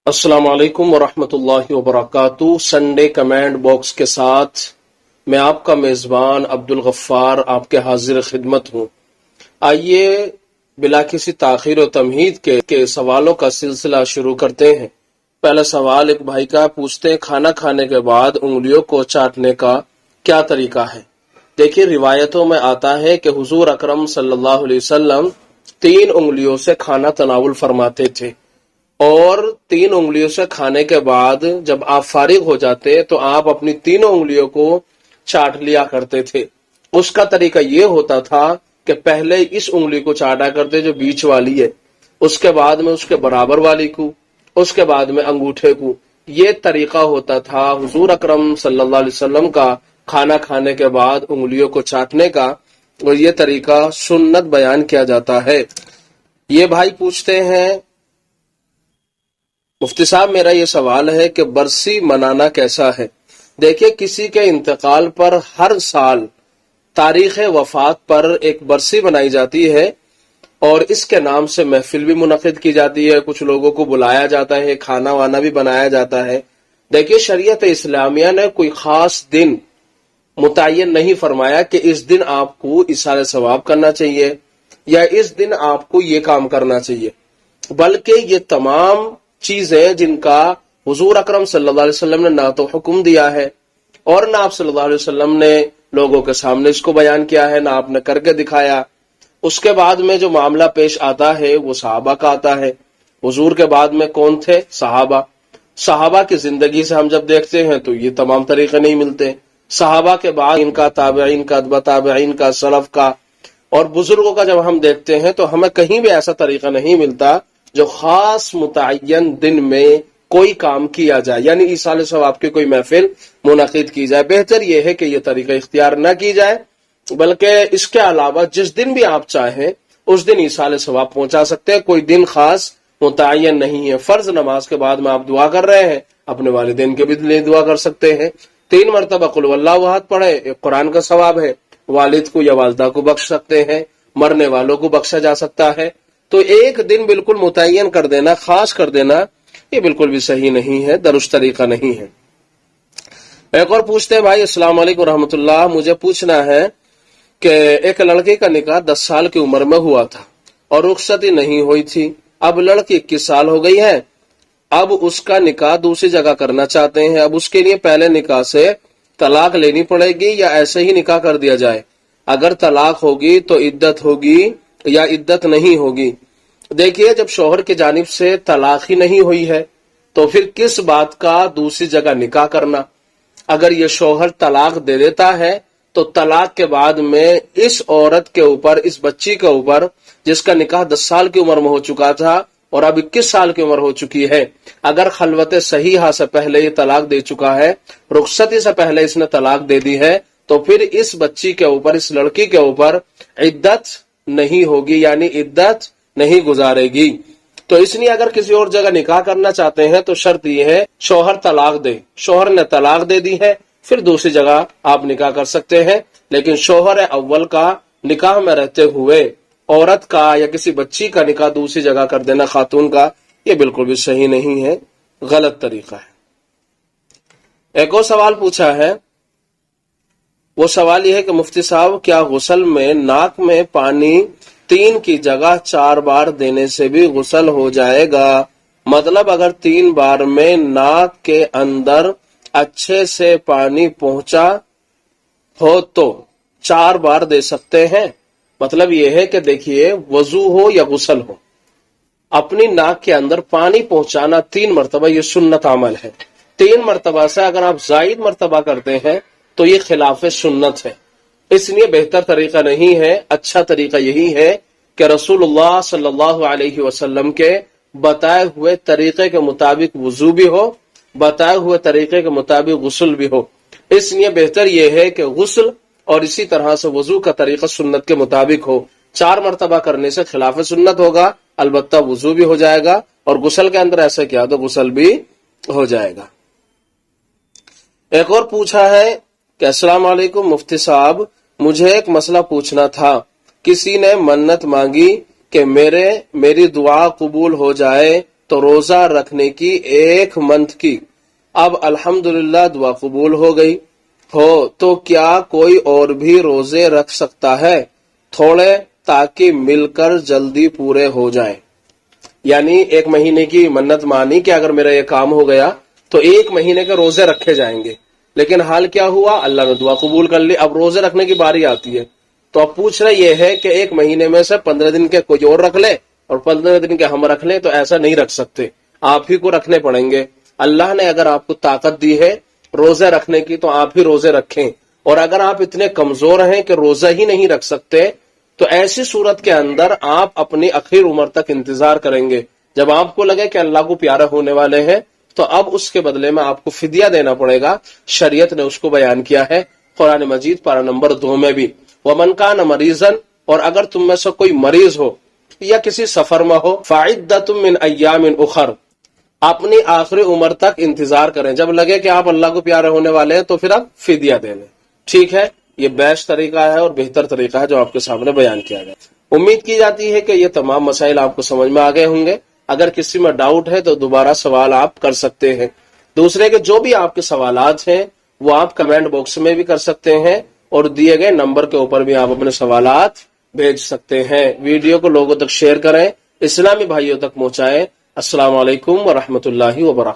अस्सलाम वालेकुम वरहमतुल्लाहि वबरकातुहू। संडे कमेंट बॉक्स के साथ मैं आपका मेज़बान अब्दुल गफ्फार आपके हाजिर खिदमत हूँ। आइए बिला किसी ताखीर और तमहीद के सवालों का सिलसिला शुरू करते हैं। पहला सवाल एक भाई का पूछते हैं, खाना खाने के बाद उंगलियों को चाटने का क्या तरीका है। देखिए, रिवायतों में आता है कि हुजूर अकरम सल्लल्लाहु अलैहि वसल्लम 3 उंगलियों से खाना तनावुल फरमाते थे और 3 उंगलियों से खाने के बाद जब आप फारिग हो जाते तो आप अपनी तीनों उंगलियों को चाट लिया करते थे। उसका तरीका ये होता था कि पहले इस उंगली को चाटा करते जो बीच वाली है, उसके बाद में उसके बराबर वाली को, उसके बाद में अंगूठे को। ये तरीका होता था हुजूर अकरम सल्लल्लाहु अलैहि वसल्लम का खाना खाने के बाद उंगलियों को चाटने का, और ये तरीका सुन्नत बयान किया जाता है। ये भाई पूछते हैं, मुफ्ती साहब मेरा ये सवाल है कि बरसी मनाना कैसा है। देखिए, किसी के इंतकाल पर हर साल तारीख वफात पर एक बरसी बनाई जाती है और इसके नाम से महफिल भी मुनक़िद की जाती है, कुछ लोगों को बुलाया जाता है, खाना वाना भी बनाया जाता है। देखिए, शरीयत इस्लामिया ने कोई खास दिन मुतय्यन नहीं फरमाया कि इस दिन आपको इसारे सवाब करना चाहिए या इस दिन आपको ये काम करना चाहिए, बल्कि ये तमाम चीजें जिनका हुजूर अकरम सल्लल्लाहु अलैहि वसल्लम ने ना तो हुक्म दिया है और ना आप सल्लल्लाहु अलैहि वसल्लम ने लोगों के सामने इसको बयान किया है, ना आपने करके दिखाया। उसके बाद में जो मामला पेश आता है वो सहाबा का आता है। हुजूर के बाद में कौन थे? सहाबा। सहाबा की जिंदगी से हम जब देखते हैं तो ये तमाम तरीके नहीं मिलते। सहाबा के बाद इनका, ताबईन का, अतबा ताबईन का, सलफ का और बुजुर्गों का जब हम देखते हैं तो हमें कहीं भी ऐसा तरीका नहीं मिलता जो खास मुतय्यन दिन में कोई काम किया जाए, यानी ईसाले सवाब की कोई महफिल मुनक़िद की जाए। बेहतर यह है कि यह तरीका इख्तियार न की जाए, बल्कि इसके अलावा जिस दिन भी आप चाहें उस दिन ईसाले सवाब पहुंचा सकते हैं। कोई दिन खास मुतय्यन नहीं है। फर्ज नमाज के बाद में आप दुआ कर रहे हैं, अपने वालिदैन के भी लिए दुआ कर सकते हैं। 3 मरतबा कुल वल्लाहु अहद पढ़े, एक कुरान का सवाब है। वालिद को या वालिदा को बख्श सकते हैं, मरने वालों को बख्शा जा सकता है। तो एक दिन बिल्कुल मुतय्यन कर देना, खास कर देना, ये बिल्कुल भी सही नहीं है, दुरुस्त तरीका नहीं है। एक और पूछते हैं भाई, अस्सलाम वालेकुम रहमतुल्लाह, मुझे पूछना है कि एक लड़के का निकाह 10 साल की उम्र में हुआ था और रुखसती नहीं हुई थी। अब लड़की 21 साल हो गई है, अब उसका निकाह दूसरी जगह करना चाहते हैं। अब उसके लिए पहले निकाह से तलाक लेनी पड़ेगी या ऐसे ही निकाह कर दिया जाए? अगर तलाक होगी तो इद्दत होगी या इद्दत नहीं होगी? देखिए, जब शौहर की जानिब से तलाक ही नहीं हुई है तो फिर किस बात का दूसरी जगह निकाह करना। अगर ये शौहर तलाक दे देता है तो तलाक के बाद में इस औरत के ऊपर, इस बच्ची के ऊपर जिसका निकाह 10 साल की उम्र में हो चुका था और अब 21 साल की उम्र हो चुकी है, अगर खलवत सहीहा से पहले ये तलाक दे चुका है, रुखसती से पहले इसने तलाक दे दी है, तो फिर इस बच्ची के ऊपर, इस लड़की के ऊपर इद्दत नहीं होगी, यानी इद्दत नहीं गुजारेगी। तो इसलिए अगर किसी और जगह निकाह करना चाहते हैं तो शर्त यह है शौहर तलाक दे। शौहर ने तलाक दे दी है, फिर दूसरी जगह आप निकाह कर सकते हैं। लेकिन शौहर अव्वल का निकाह में रहते हुए औरत का या किसी बच्ची का निकाह दूसरी जगह कर देना, खातून का, ये बिल्कुल भी सही नहीं है, गलत तरीका है। एक और सवाल पूछा है, वो सवाल यह है कि मुफ्ती साहब, क्या गुस्ल में नाक में पानी 3 की जगह 4 बार देने से भी गुस्ल हो जाएगा? मतलब अगर 3 बार में नाक के अंदर अच्छे से पानी पहुंचा हो तो 4 बार दे सकते हैं? मतलब यह है कि देखिए, वजू हो या गुस्ल हो, अपनी नाक के अंदर पानी पहुंचाना 3 मरतबा ये सुन्नत अमल है। 3 मरतबा से अगर आप जायद मरतबा करते हैं तो ये खिलाफ सुन्नत है। इसलिए बेहतर तरीका नहीं है, अच्छा तरीका यही है कि रसूलुल्लाह सल्लल्लाहु अलैहि वसल्लम के बताए हुए तरीके के मुताबिक वुजू भी हो, बताए हुए तरीके के मुताबिक गुस्ल भी हो। इसलिए बेहतर यह है कि गुस्ल और इसी तरह से वजू का तरीका सुन्नत के मुताबिक हो। 4 मरतबा करने से खिलाफ सुन्नत होगा, अलबत्ता वजू भी हो जाएगा, और गुस्ल के अंदर ऐसा किया तो गुस्ल भी हो जाएगा। एक और पूछा है कि अस्सलाम वालेकुम मुफ्ती साहब, मुझे एक मसला पूछना था। किसी ने मन्नत मांगी कि मेरी दुआ कबूल हो जाए تو روزہ رکھنے کی 1 منتھ کی اب الحمدللہ دعا قبول ہو گئی ہو تو کیا کوئی اور بھی روزے رکھ سکتا ہے تھوڑے تاکہ مل کر جلدی پورے ہو جائیں؟ یعنی 1 مہینے کی منت مانی کہ اگر میرا یہ کام ہو گیا تو 1 مہینے کے روزے رکھے جائیں گے، لیکن حال کیا ہوا، اللہ نے دعا قبول کر لی، اب روزے رکھنے کی باری آتی ہے تو اب پوچھ رہے یہ ہے کہ 1 مہینے میں سے 15 دن کے کوئی اور رکھ لے اور 15 دن کے ہم رکھ لیں، تو ایسا نہیں رکھ سکتے، آپ ہی کو رکھنے پڑیں گے۔ اللہ نے اگر آپ کو طاقت دی ہے روزے رکھنے کی تو آپ ہی روزے رکھیں، اور اگر آپ اتنے کمزور ہیں کہ روزہ ہی نہیں رکھ سکتے تو ایسی صورت کے اندر آپ اپنی اخیر عمر تک انتظار کریں گے، جب آپ کو لگے کہ اللہ کو پیارا ہونے والے ہیں تو اب اس کے بدلے میں آپ کو فدیہ دینا پڑے گا۔ شریعت نے اس کو بیان کیا ہے قرآن مجید پارہ نمبر 2 میں بھی، وَمَنْ كَانَ مَرِيضًا، اور اگر تم میں سے کوئی مریض ہو یا کسی سفر میں ہو، فَعِدَّةٌ مِّنْ أَيَّامٍ أُخَرَ، اپنی آخری عمر تک انتظار کریں، جب لگے کہ آپ اللہ کو پیارے ہونے والے ہیں تو پھر آپ فدیہ دے لیں۔ ٹھیک ہے، یہ بیسٹ طریقہ ہے اور بہتر طریقہ ہے جو آپ کے سامنے بیان کیا گیا۔ امید کی جاتی ہے کہ یہ تمام مسائل آپ کو سمجھ میں آ گئے ہوں گے۔ اگر کسی میں ڈاؤٹ ہے تو دوبارہ سوال آپ کر سکتے ہیں۔ دوسرے کے جو بھی آپ کے سوالات ہیں وہ آپ کمنٹ باکس میں بھی کر سکتے ہیں اور دیے گئے نمبر کے اوپر بھی آپ اپنے سوالات بھیج سکتے ہیں۔ ویڈیو کو لوگوں تک شیئر کریں، اسلامی بھائیوں تک پہنچائیں۔ السلام علیکم ورحمۃ اللہ وبرکاتہ۔